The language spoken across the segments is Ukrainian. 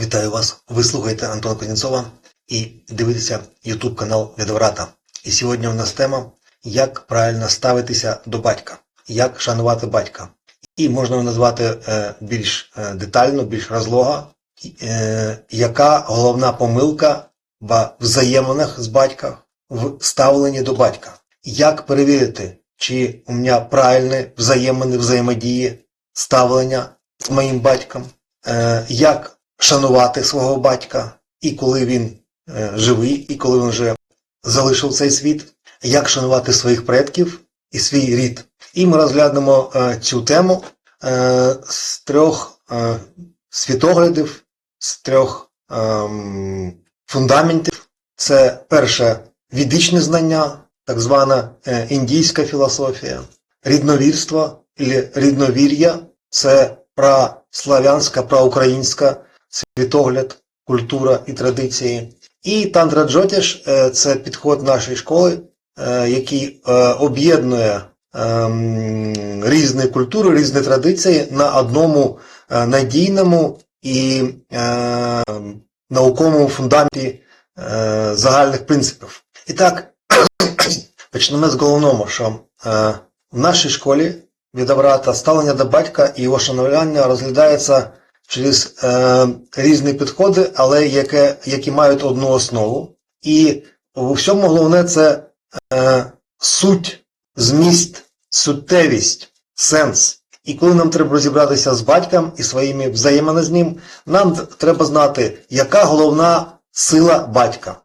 Вітаю вас! Ви слухаєте Антона Кузнєцова і дивитеся YouTube канал Відврата. І сьогодні у нас тема, як правильно ставитися до батька, як шанувати батька. І можна назвати більш детально, більш розлого, яка головна помилка в взаєминах з батьком, в ставленні до батька. Як перевірити, чи у мене правильні взаємини, взаємодії, ставлення з моїм батьком, як шанувати свого батька, і коли він живий, і коли він вже залишив цей світ, як шанувати своїх предків і свій рід. І ми розглянемо цю тему з трьох світоглядів, з трьох фундаментів. Це перше – ведичне знання, так звана індійська філософія, рідновірство, або рідновір'я – це праслав'янська, праукраїнська світогляд, культура і традиції. І Тантра Джотіш – це підход нашої школи, який об'єднує різні культури, різні традиції на одному надійному і науковому фундаменті загальних принципів. І так, почнемо з головного, що в нашій школі Відврата ставлення до батька і його шанування розглядається через різні підходи, але які мають одну основу. І у всьому головне – це суть, зміст, суттєвість, сенс. І коли нам треба розібратися з батьком і своїми взаєминами з ним, нам треба знати, яка головна сила батька,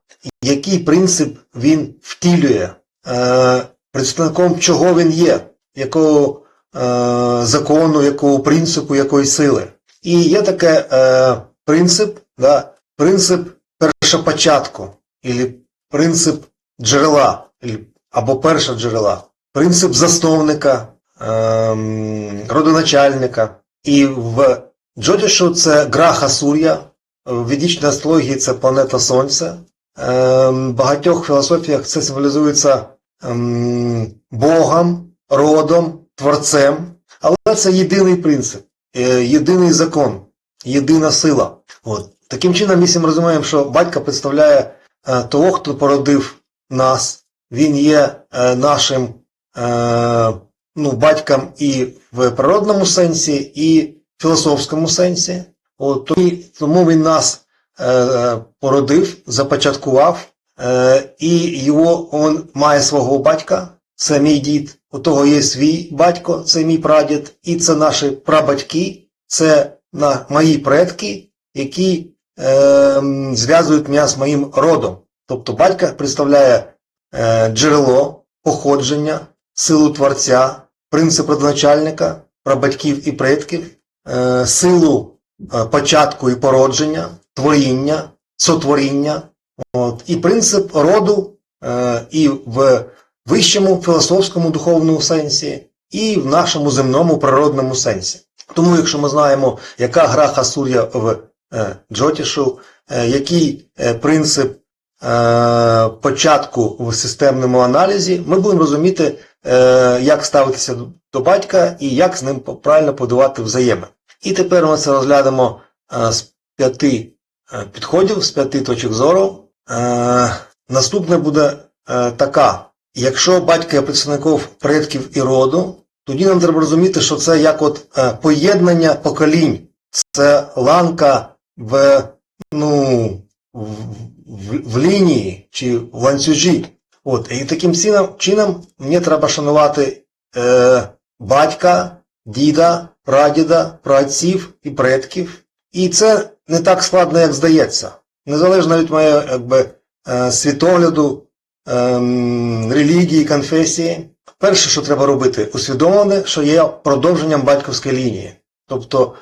який принцип він втілює, представником чого він є, якого закону, якого принципу, якої сили. І є таке принцип першопочатку, або принцип джерела, або першого джерела, принцип засновника, родоначальника. І в Джотішу це Граха Сур'я, в ведичній астрології це планета Сонця. В багатьох філософіях це символізується Богом, родом, творцем. Але це єдиний принцип, єдиний закон, єдина сила. Таким чином, ми всім розуміємо, що батько представляє того, хто породив нас. Він є нашим батьком і в природному сенсі, і в філософському сенсі. Тому він нас породив, започаткував, і він має свого батька, це мій дід. У того є свій батько, це мій прадід, і це наші прабатьки, це мої предки, які зв'язують мене з моїм родом. Тобто батько представляє джерело, походження, силу творця, принцип родоначальника, прабатьків і предків, силу початку і породження, творіння, сотворіння, і принцип роду і в вищому філософському духовному сенсі, і в нашому земному природному сенсі. Тому, якщо ми знаємо, яка Граха Сур'я в Джотішу, який принцип початку в системному аналізі, ми будемо розуміти, як ставитися до батька і як з ним правильно будувати взаємини. І тепер ми це розглянемо з 5 підходів, з 5 точок зору. Наступне буде така. Якщо батько є представником предків і роду, тоді нам треба розуміти, що це як поєднання поколінь. Це ланка в лінії чи в ланцюжі. І таким чином мені треба шанувати батька, діда, прадіда, праотців і предків. І це не так складно, як здається. Незалежно від моєї світогляду, релігії, конфесії. Перше, що треба робити, усвідомлене, що є продовженням батьківської лінії. Тобто,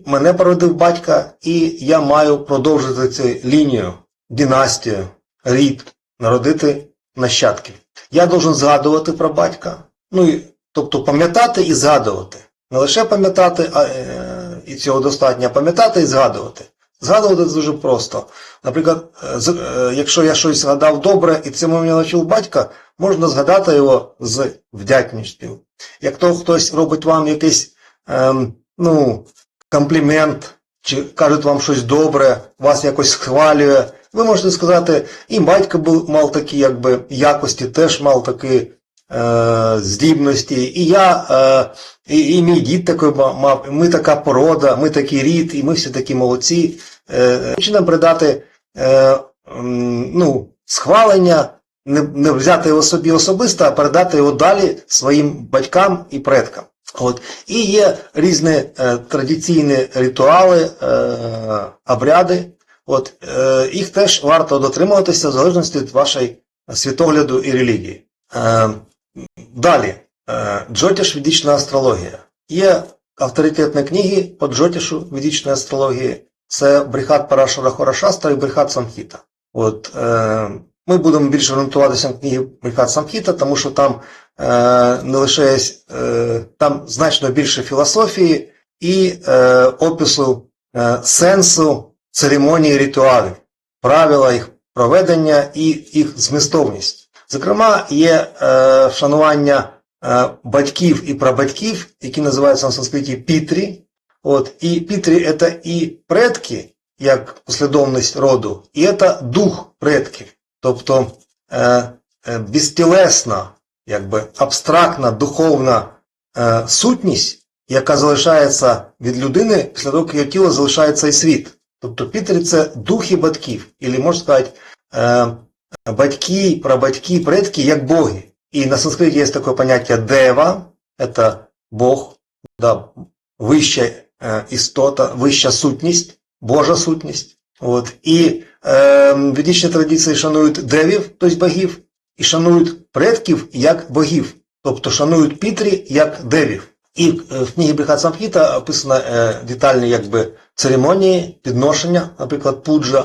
мене породив батька, і я маю продовжити цю лінію, династію, рід, народити нащадків. Я должен згадувати про батька, тобто пам'ятати і згадувати. Не лише пам'ятати, і цього достатньо, а пам'ятати і згадувати. Згадувати це дуже просто. Наприклад, якщо я щось згадав добре, і цьому мене навчив батька, можна згадати його з вдячністю. Як то хтось робить вам якийсь комплімент, чи кажуть вам щось добре, вас якось схвалює, ви можете сказати, і батько мав такі якби якості, теж мав такі здібності, і я, і мій дід такий мав, ми така порода, ми такий рід, і ми всі такі молодці. Чи нам придати схвалення, не взяти його собі особисто, а передати його далі своїм батькам і предкам. От. І є різні традиційні ритуали, обряди. От, їх теж варто дотримуватися в залежності від вашої світогляду і релігії. Далі. Джотіш ведична астрологія. Є авторитетні книги по Джотішу ведичної астрології. Це Брихат Парашара Шастра і Брихат Самхіта. От, ми будемо більше орієнтуватися на книги Брихат Самхіта, тому що там не лише там значно більше філософії і опису сенсу церемонії і ритуалів, правила їх проведення і їх змістовність. Зокрема, є вшанування батьків і прабатьків, які називаються на санскриті пітрі. От, і пітрі – це і предки, як послідовність роду, і це дух предків. Тобто безтілесна, якби абстрактна, духовна сутність, яка залишається від людини, після того, як її тіло залишається і світ. Тобто пітрі – це духи батьків, або, можна сказати, батьки, прабатьки, предки, як боги. І на санскриті є таке поняття дева, це Бог, да, вища істота, вища сутність, Божа сутність. От. І ведичні традиції шанують девів, тобто богів, і шанують предків як богів, тобто шанують пітрі як девів. І в книгі Брихат Самхіта описано детальні якби, церемонії, підношення, наприклад, пуджа,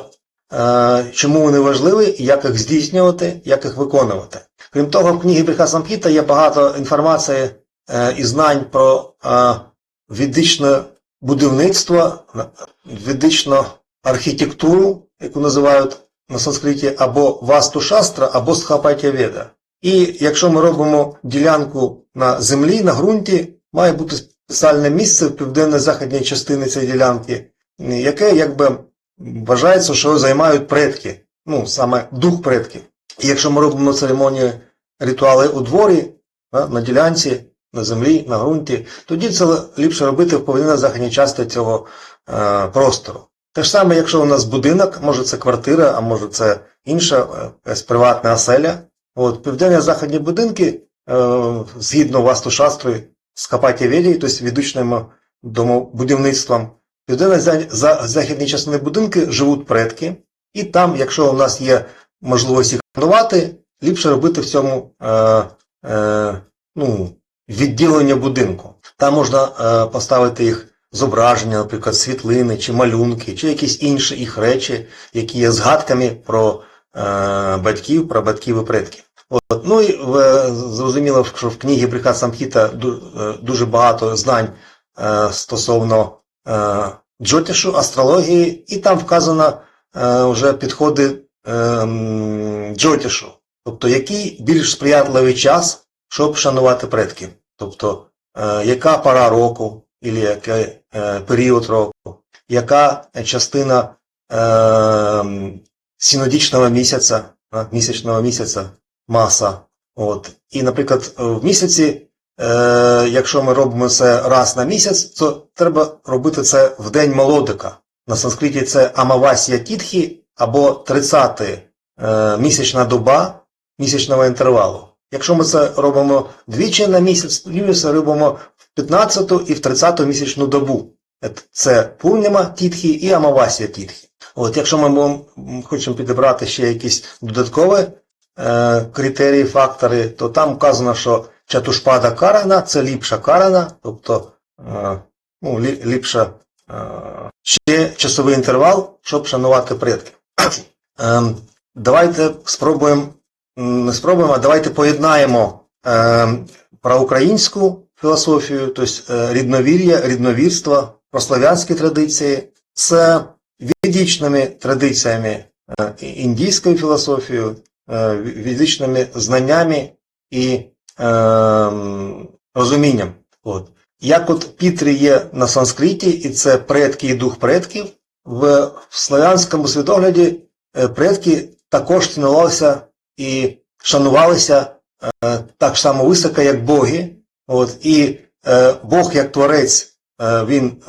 чому вони важливі, як їх здійснювати, як їх виконувати. Крім того, в книгі Брихат Самхіта є багато інформації і знань про ведичне будівництво, ведичну архітектуру, яку називають на санскриті або Васту-шастра, або Стхапатя-веда. І якщо ми робимо ділянку на землі, на ґрунті, має бути спеціальне місце в південно-західній частині цієї ділянки, яке якби вважається, що його займають предки, саме дух предків. І якщо ми робимо церемонії, ритуали у дворі, на ділянці, на землі, на ґрунті, тоді це ліпше робити в південно-західній частині цього простору. Те ж саме, якщо у нас будинок, може це квартира, а може це інша приватна оселя. От, південно-західні будинки, згідно Васту-шастри, Стхапатя-веді, тобто ведичним домобудівництвом, південно-західні частини будинки живуть предки, і там, якщо у нас є можливість їх планувати, ліпше робити в цьому відділення будинку. Там можна поставити їх зображення, наприклад, світлини, чи малюнки, чи якісь інші їх речі, які є згадками про батьків, прабатьків і предків. От. Ну і зрозуміло, що в книгі Брихат Самхіта дуже багато знань стосовно джотішу, астрології, і там вказано вже підходи джотішу, тобто який більш сприятливий час, щоб шанувати предків. Тобто, яка пора року, або який період року, яка частина синодічного місяця, місячного місяця, маса. От. І, наприклад, в місяці, якщо ми робимо це раз на місяць, то треба робити це в день молодика. На санскриті це Амавасія Тітхі або 30-та місячна доба місячного інтервалу. Якщо ми це робимо двічі на місяць, то ми це робимо в 15-ту і в 30-ту місячну добу. Це Пурніма Тітхі і Амавасія Тітхі. От, якщо ми хочемо підібрати ще якісь додаткові критерії, фактори, то там вказано, що Чатушпада Карана – це ліпша карана, тобто ліпша ще часовий інтервал, щоб шанувати предків. Давайте давайте поєднаємо проукраїнську філософію, тобто рідновір'я, рідновірство, прослав'янські традиції з ведичними традиціями, індійською філософією, ведичними знаннями і розумінням. От. як от Пітрі є на санскриті, і це предки і дух предків, в славянському світогляді предки також цінувалися і шанувалися так само високо, як боги. От, і Бог, як творець, він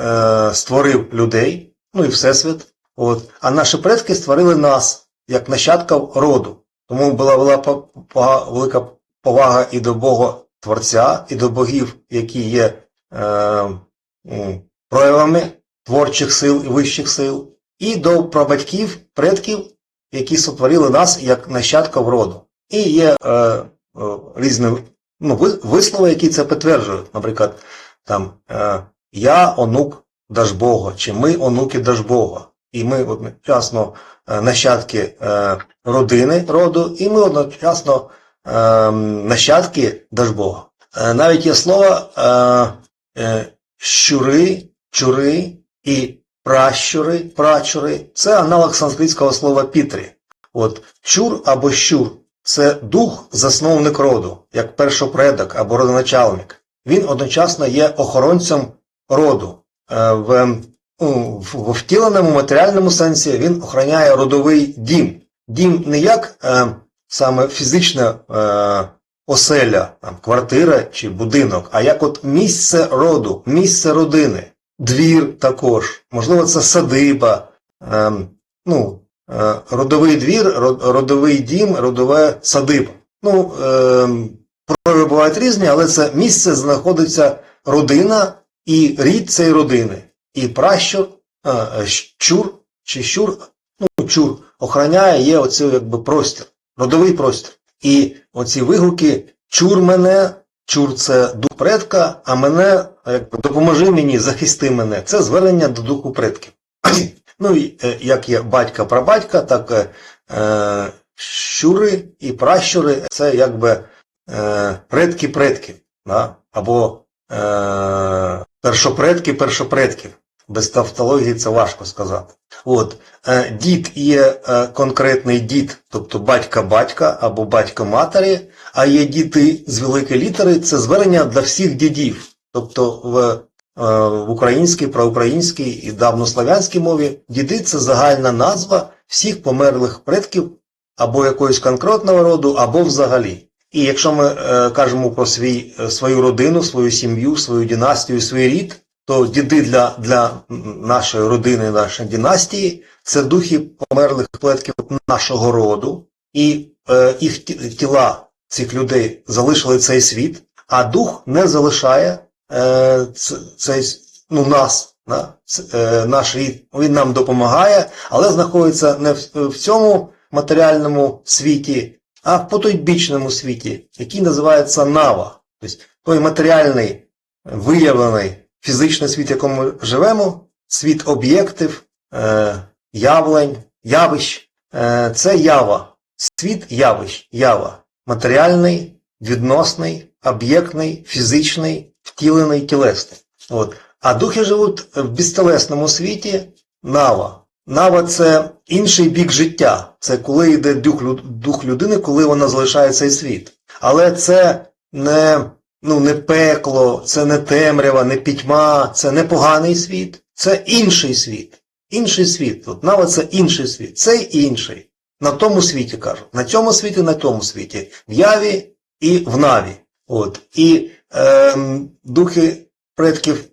створив людей, ну і Всесвіт. От, а наші предки створили нас, як нащадків роду. Тому була велика повага і до Бога Творця, і до богів, які є проявами творчих сил і вищих сил, і до прабатьків, предків, які сотворили нас як нащадків роду. І є різні вислови, які це підтверджують. Наприклад, там «Я онук Дажбога», чи «Ми онуки Дажбога». І ми одночасно нащадки родини роду, і ми одночасно нащадки Дажбога. Навіть є слово щури, чури і пращури, прачури. Це аналог санскритського слова Пітрі. От чур або щур – це дух, засновник роду, як першопредок або родоначальник. Він одночасно є охоронцем роду. В втіленому матеріальному сенсі він охороняє родовий дім. Дім не як саме фізична оселя, там, квартира чи будинок, а як от місце роду, місце родини. Двір також, можливо, це садиба, родовий двір, родовий дім, родова садиба. Прояви бувають різні, але це місце знаходиться родина і рід цієї родини. І пращур, чур чи щур, чур охороняє, є оцей якби простір, родовий простір. І оці вигуки «чур мене», «чур» – це дух предка, а мене, якби, «допоможи мені», «захисти мене» – це звернення до духу предків. Як є батька-прабатька, так щури і пращури – це якби предки предків, да? Або першопредки першопредків. Без тавтології це важко сказати. От, дід є конкретний дід, тобто батька-батька або батько-матері, а є діти з великої літери – це звернення для всіх дідів. Тобто в українській, проукраїнській і давнослав'янській мові діди – це загальна назва всіх померлих предків або якогось конкретного роду, або взагалі. І якщо ми кажемо про свою родину, свою сім'ю, свою династію, свій рід, то діди для нашої родини, нашої династії – це духи померлих предків нашого роду, і їх тіла цих людей залишили цей світ, а дух не залишає нас, наш рід. Він нам допомагає, але знаходиться не в цьому матеріальному світі, а в потойбічному світі, який називається Нава. Тобто той матеріальний, виявлений фізичний світ, в якому ми живемо, світ об'єктів, явлень, явищ, це ява. Світ явищ, ява. Матеріальний, відносний, об'єктний, фізичний, втілений, тілесний. От. А духи живуть в безтелесному світі Нава. Нава – це інший бік життя. Це коли йде дух людини, коли вона залишає цей світ. Але це не пекло, це не темрява, не пітьма, це не поганий світ. Це інший світ. Інший світ. От Нава – це інший світ. Цей інший. На тому світі, кажуть. На цьому світі, на тому світі. В яві і в наві. От. І духи предків,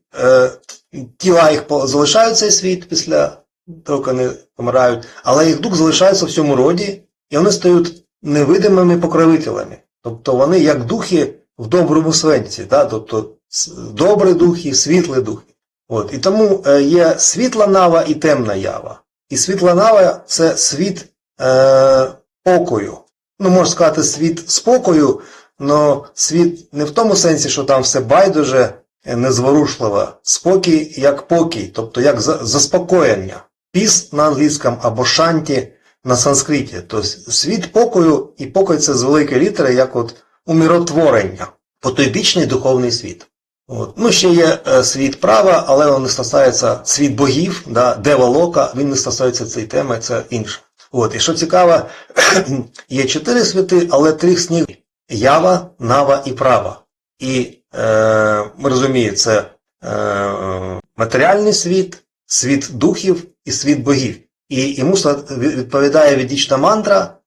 тіла їх залишають цей світ після того, як вони помирають, але їх дух залишається в цьому роді, і вони стають невидимими покровителями. Тобто вони як духи в доброму сенсі, да? Тобто добрі духи, світлі духи. От. І тому є світла нава і темна ява. І світла нава – це світ покою. Можна сказати, світ спокою, але світ не в тому сенсі, що там все байдуже, незворушливо. Спокій як покій, тобто як заспокоєння. Піс на англійському або шанті на санскриті. Тобто світ покою, і покой – це з великої літери, як от умиротворення. Потойбічний духовний світ. От. Ще є світ права, але він не стосується світ богів, да, Дева-лока, він не стосується цієї теми, це інше. От. І що цікаво, є 4 світи, але 3 з них – ява, нава і права. І ми розуміємо, це матеріальний світ, світ духів і світ богів. І йому відповідає ведична мантра,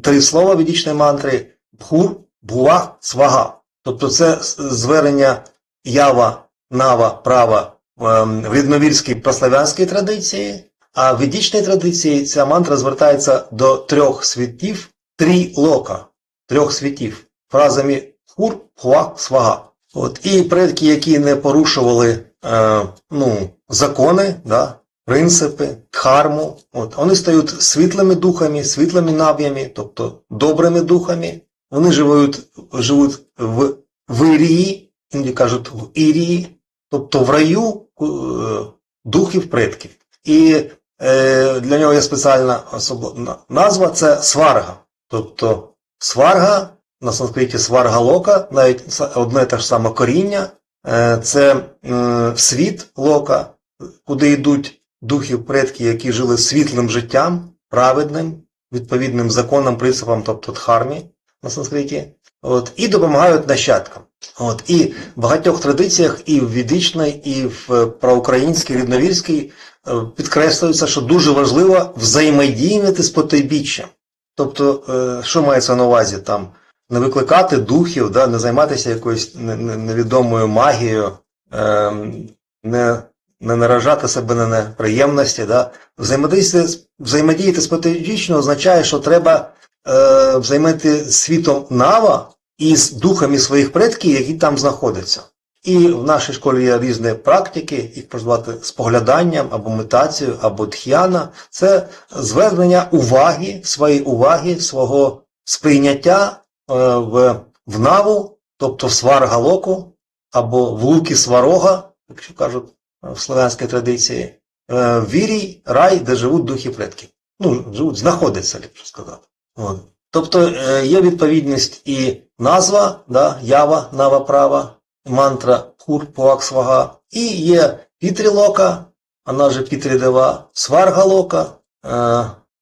3 слова ведичної мантри: Бхур, Бхувах, Свага. Тобто це звернення ява, нава, права в рідновірській прослав'янській традиції, а в ведичній традиції ця мантра звертається до 3 світів, 3 лока, 3 світів, фразами Бхур, Бхувах, Свага. І предки, які не порушували закони, принципи, дхарму, вони стають світлими духами, світлими нав'ями, тобто добрими духами. Вони живуть в Ірії, іноді кажуть в Ірії, тобто в раю духів предків. І для нього є спеціальна назва – це сварга. Тобто сварга, на санскриті сварга-лока, навіть одне те ж саме коріння, це світ лока, куди йдуть духів предків, які жили світлим життям, праведним, відповідним законам, принципам, тобто дхармі на санскриті, і допомагають нащадкам. І в багатьох традиціях, і в ведичній, і в проукраїнській, рідновірській, підкреслюється, що дуже важливо взаємодіяти з потойбіччям. Тобто, що мається на увазі? Там, не викликати духів, не займатися якоюсь невідомою магією, не наражати себе на неприємності. Взаємодіяти з потойбіччям означає, що треба взаємодіяти світом нава і з духами своїх предків, які там знаходяться. І в нашій школі є різні практики, їх можна назвати спогляданням, або медитацією, або дх'яна. Це звернення уваги, своєї уваги, свого сприйняття в наву, тобто в сварга-локу, або в луки сварога, якщо кажуть в слов'янській традиції, в вірій, рай, де живуть духи предків. Знаходяться, ліпше сказати. Тобто є відповідність і назва, ява, нава, права, мантра Бхур, Бхувах, Свага, і є Пітрі-лока, вона же Пітрі-дева, Сварга-лока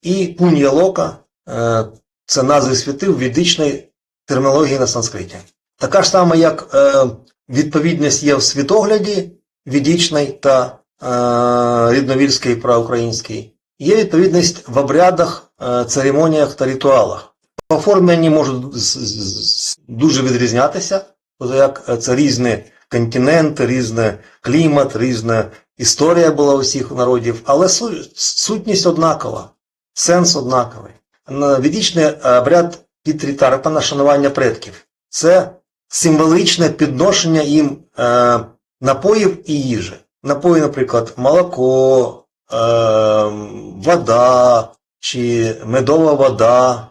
і Пун'я-лока, це назви світів в ведичній термінології на санскриті. Така ж сама, як відповідність є в світогляді ведичній та рідновірській і проукраїнській, є відповідність в обрядах, церемоніях та ритуалах. По формі вони можуть дуже відрізнятися, як це різні континенти, різний клімат, різна історія була у всіх народів, але сутність однакова, сенс однаковий. Ведичний обряд Пітрі-тарпана, шанування предків, це символичне підношення їм напоїв і їжі. Напої, наприклад, молоко, вода, чи медова вода,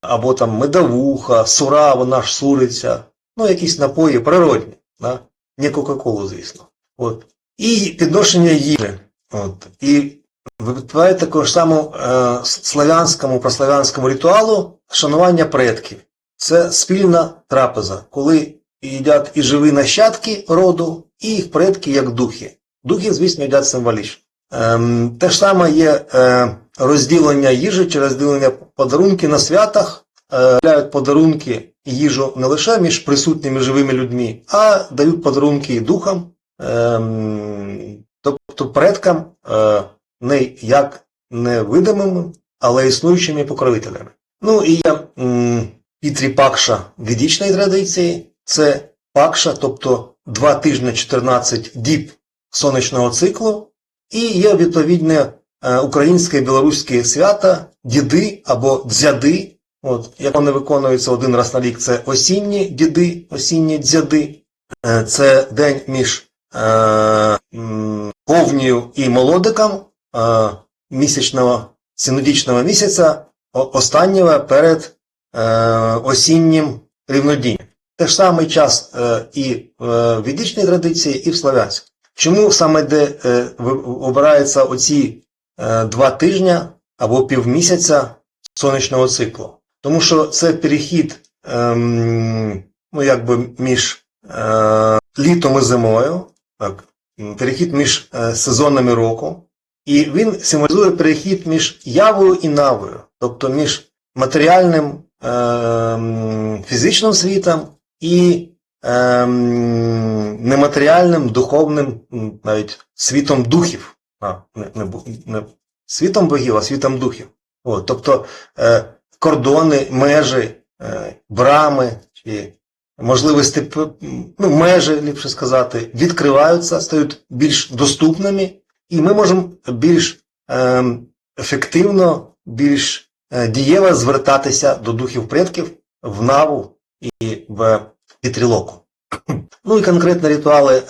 або там медовуха, сура, вона ж суриця, якісь напої природні, не Кока-Колу, звісно. І підношення їжі. І відповідає також самому славянському, прославянському ритуалу шанування предків. Це спільна трапеза, коли їдять і живі нащадки роду, і їх предки як духи. Духи, звісно, їдять символічно. Те ж саме є розділення їжі чи розділення подарунків на святах. Дають подарунки і їжу не лише між присутніми живими людьми, а дають подарунки і духам, тобто предкам, не як невидимими, але існуючими покровителями. І є Пітрі-пакша ведичної традиції, це пакша, тобто 2 тижні 14 діб сонячного циклу, і є відповідне українське і білоруське свята, діди або дзяди. Як вони виконуються один раз на рік, це осінні діди, осінні дзяди. Це день між повнію і молодиком місячного, синодічного місяця, останнього перед осіннім рівнодінням. Те ж самий час і в ведичній традиції, і в славянській. Чому саме де обираються оці 2 тижні або півмісяця сонячного циклу? Тому що це перехід між літом і зимою, перехід між сезонами року, і він символізує перехід між явою і навою, тобто між матеріальним фізичним світом і нематеріальним, духовним, навіть світом духів. Не світом богів, а світом духів. От, тобто кордони, межі, брами, чи можливості, межі, ліпше сказати, відкриваються, стають більш доступними, і ми можемо більш ефективно, більш дієво звертатися до духів предків в Наву і в Пітрілоку. Ну і конкретні ритуали,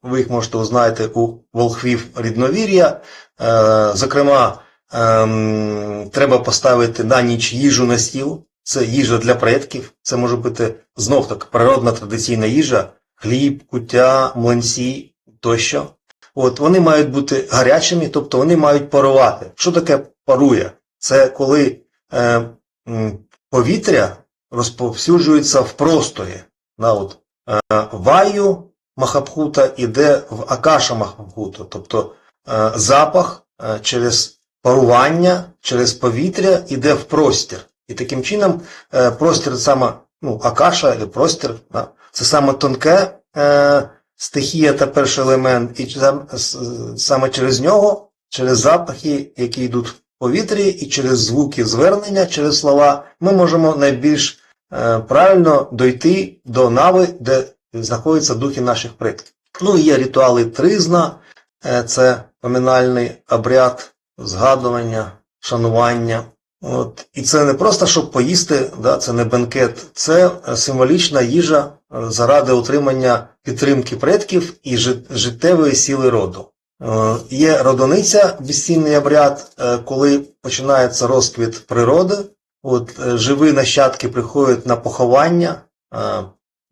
ви їх можете узнати у волхвів рідновір'я. Зокрема, треба поставити на ніч їжу на стіл. Це їжа для предків. Це може бути, знов-таки, природна традиційна їжа, хліб, куття, млинці тощо. От, вони мають бути гарячими, тобто вони мають парувати. Що таке парує? Це коли повітря розповсюджується в просторі. Ваю Махабхута іде в Акаша Махабхута, тобто запах через парування, через повітря іде в простір. І таким чином простір саме, Акаша, або простір, це саме тонке стихія та перший елемент, і саме через нього, через запахи, які йдуть в повітрі, і через звуки звернення, через слова, ми можемо найбільш правильно дойти до Нави, де знаходяться духи наших предків. Ну і є ритуали тризна, це поминальний обряд, згадування, шанування. От. І це не просто, щоб поїсти, це не бенкет, це символічна їжа заради отримання підтримки предків і життєвої сили роду. Є родониця, безцінний обряд, коли починається розквіт природи. От, живі нащадки приходять на поховання,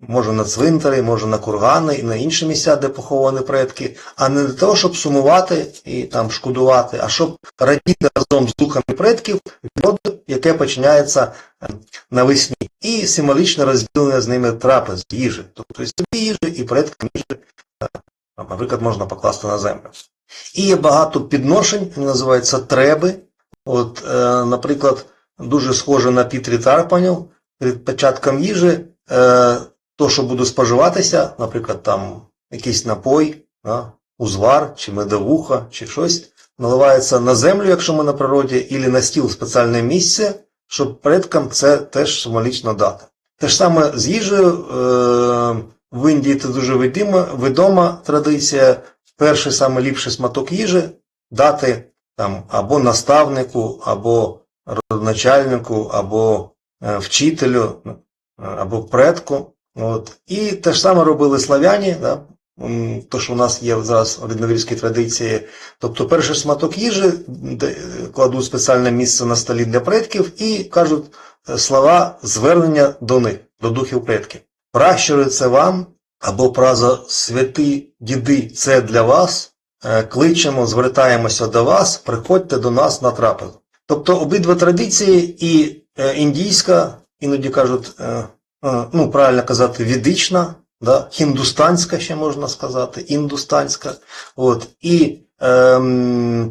може на цвинтарі, може на кургани і на інші місця, де поховані предки, а не для того, щоб сумувати і там шкодувати, а щоб радіти разом з духами предків роду, яке починається навесні. І символічне розділення з ними трапез, їжі. Тобто і собі їжі, і предкам їжі, наприклад, можна покласти на землю. І є багато підношень, вони називаються треби. От, наприклад, дуже схоже на Пітрі Тарпанів, перед початком їжі, то, що буде споживатися, наприклад, там якийсь напой, узвар, чи медовуха, чи щось, наливається на землю, якщо ми на природі, або на стіл в спеціальне місце, щоб предкам це теж символічно дати. Те ж саме з їжею, в Індії це дуже відома традиція, перший саме ліпший сматок їжі дати там або наставнику, або родоначальнику, або вчителю, або предку. От. І те ж саме робили славяні, то, що у нас є зараз в рідновірській традиції. Тобто перший сматок їжі кладуть спеціальне місце на столі для предків і кажуть слова звернення до них, до духів предків. Пращури це вам, або фраза святі діди це для вас, кличемо, звертаємося до вас, приходьте до нас на трапезу. Тобто обидва традиції, і індійська, іноді кажуть, правильно казати, ведична, хіндустанська ще можна сказати, індустанська, от, і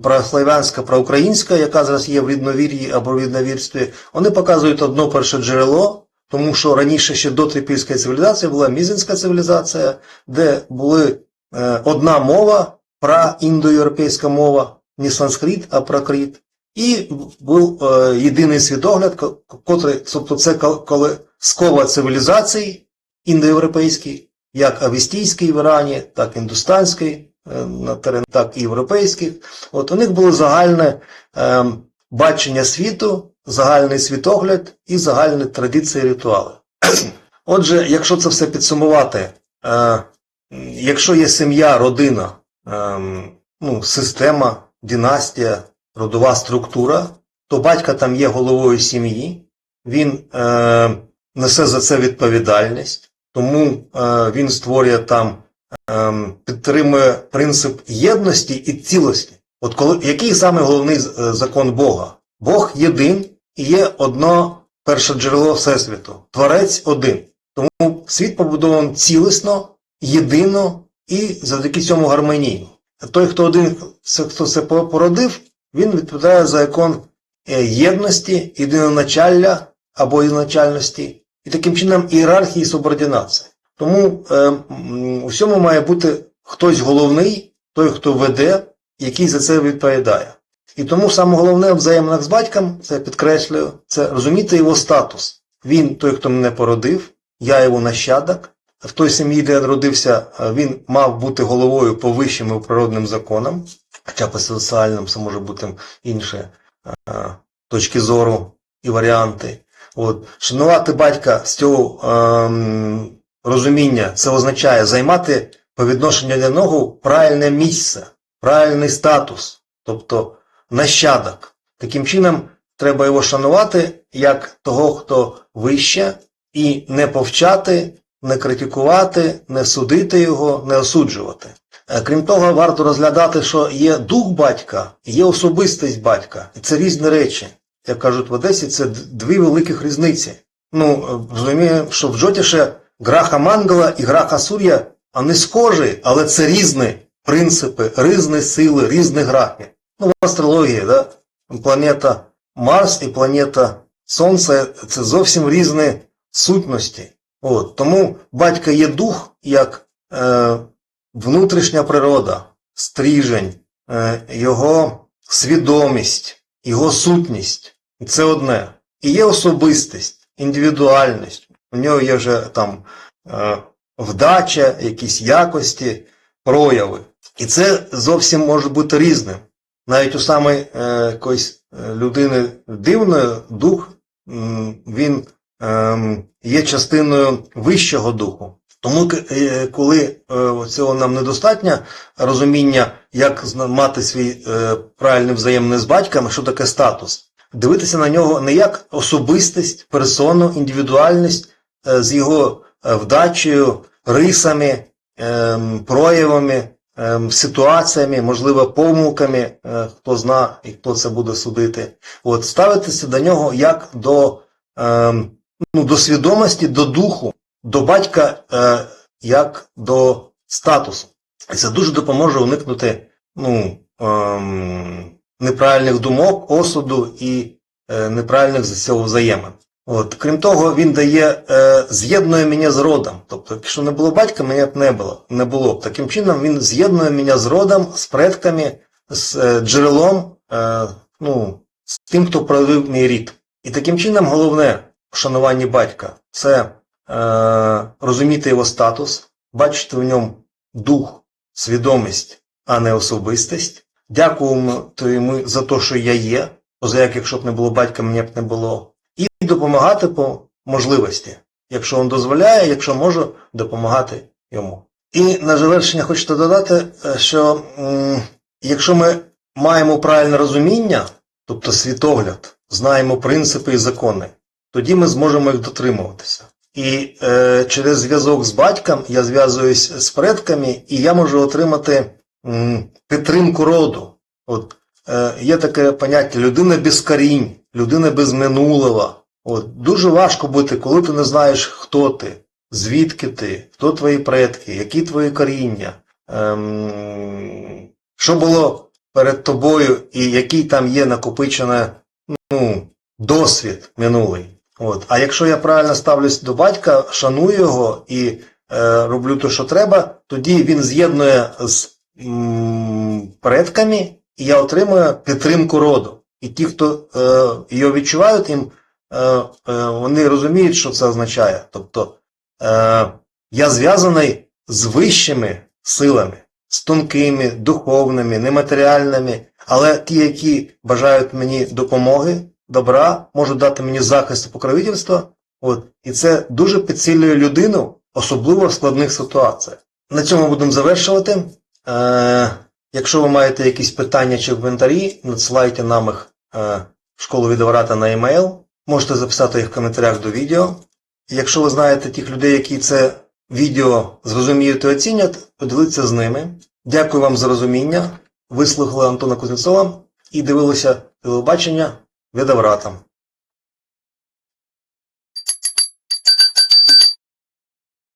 прослав'янська, проукраїнська, яка зараз є в рідновір'ї або в рідновірстві, вони показують одно перше джерело, тому що раніше ще до трипільської цивілізації була мізинська цивілізація, де була одна мова, праіндоєвропейська мова, не санскрит, а пракрит. І був єдиний світогляд, тобто це колискова цивілізацій індоєвропейський, як авестійський в Ірані, так і індустанський, так і європейський. От у них було загальне бачення світу, загальний світогляд і загальні традиції і ритуали. Отже, якщо це все підсумувати, якщо є сім'я, родина, система, династія, родова структура, то батько там є головою сім'ї, він несе за це відповідальність, тому він створює там, підтримує принцип єдності і цілості. От який саме головний закон Бога? Бог єдин і є одно перше джерело Всесвіту. Творець один. Тому світ побудований цілісно, єдино і завдяки цьому гармонійно. Той, хто це породив, він відповідає за закон єдності, єдиноначалля або єдиноначальності, і таким чином ієрархії і субординації. Тому у всьому має бути хтось головний, той, хто веде, який за це відповідає. І тому саме головне в взаєминах з батьком, це підкреслюю, це розуміти його статус. Він той, хто мене породив, я його нащадок. В той сім'ї, де я народився, він мав бути головою по вищим природним законам, хоча по соціальним це може бути інші точки зору і варіанти. От. Шанувати батька з цього розуміння, це означає займати по відношенню до нього правильне місце, правильний статус, тобто нащадок. Таким чином, треба його шанувати як того, хто вище, і не повчати, не критикувати, не судити його, не осуджувати. Крім того, варто розглядати, що є дух батька, є особистість батька. І це різні речі. Як кажуть в Одесі, це дві великих різниці. Розумію, що в Джотіше граха Мангала і граха Сур'я, вони схожі, але це різні принципи, різні сили, різні грахи. В астрології, да? Планета Марс і планета Сонце – це зовсім різні сутності. От. Тому батька є дух, як внутрішня природа, стрижень, його свідомість, його сутність. Це одне. І є особистість, індивідуальність. У нього є вже там вдача, якісь якості, прояви. І це зовсім може бути різним. Навіть у самої якоїсь людини дивної дух, він є частиною вищого духу. Тому, коли цього нам недостатньо розуміння, як мати свій правильний взаємний з батьком, що таке статус, дивитися на нього не як особистість, персону, індивідуальність з його вдачею, рисами, проявами, ситуаціями, можливо, помилками, хто зна і хто це буде судити. От, ставитися до нього як до свідомості, до духу, до батька як до статусу. І це дуже допоможе уникнути неправильних думок, осуду і неправильних за цього взаємин. От. Крім того, він дає, з'єднує мене з родом. Тобто, якщо не було батька, мене б не було. Таким чином, він з'єднує мене з родом, з предками, з джерелом, з тим, хто провів мій рід. І таким чином, головне в шануванні батька – це розуміти його статус, бачити в ньому дух, свідомість, а не особистість. Дякуємо йому за те, що я є, позаяк, якщо б не було батька, мене б не було. І допомагати по можливості, якщо він дозволяє, якщо може, допомагати йому. І на завершення хочу додати, що якщо ми маємо правильне розуміння, тобто світогляд, знаємо принципи і закони, тоді ми зможемо їх дотримуватися. І через зв'язок з батьком я зв'язуюсь з предками, і я можу отримати підтримку роду. От, є таке поняття людина без корінь, людина без минулого. От, дуже важко бути, коли ти не знаєш, хто ти, звідки ти, хто твої предки, які твої коріння, що було перед тобою і який там є накопичений досвід минулий. От. А якщо я правильно ставлюсь до батька, шаную його і роблю те, що треба, тоді він з'єднує з предками, і я отримую підтримку роду. І ті, хто його відчувають, вони розуміють, що це означає. Тобто, я зв'язаний з вищими силами, з тонкими, духовними, нематеріальними, але ті, які бажають мені допомоги, добра, можуть дати мені захист і покровительство. От. І це дуже підсилює людину, особливо в складних ситуаціях. На цьому будемо завершувати. Якщо ви маєте якісь питання чи коментарі, надсилайте нам їх в школу Відеората на e-mail. Можете записати їх в коментарях до відео. Якщо ви знаєте тих людей, які це відео зрозуміють і оцінять, поділіться з ними. Дякую вам за розуміння. Ви слухали Антона Кузнєцова і дивилися телебачення Відеоратом.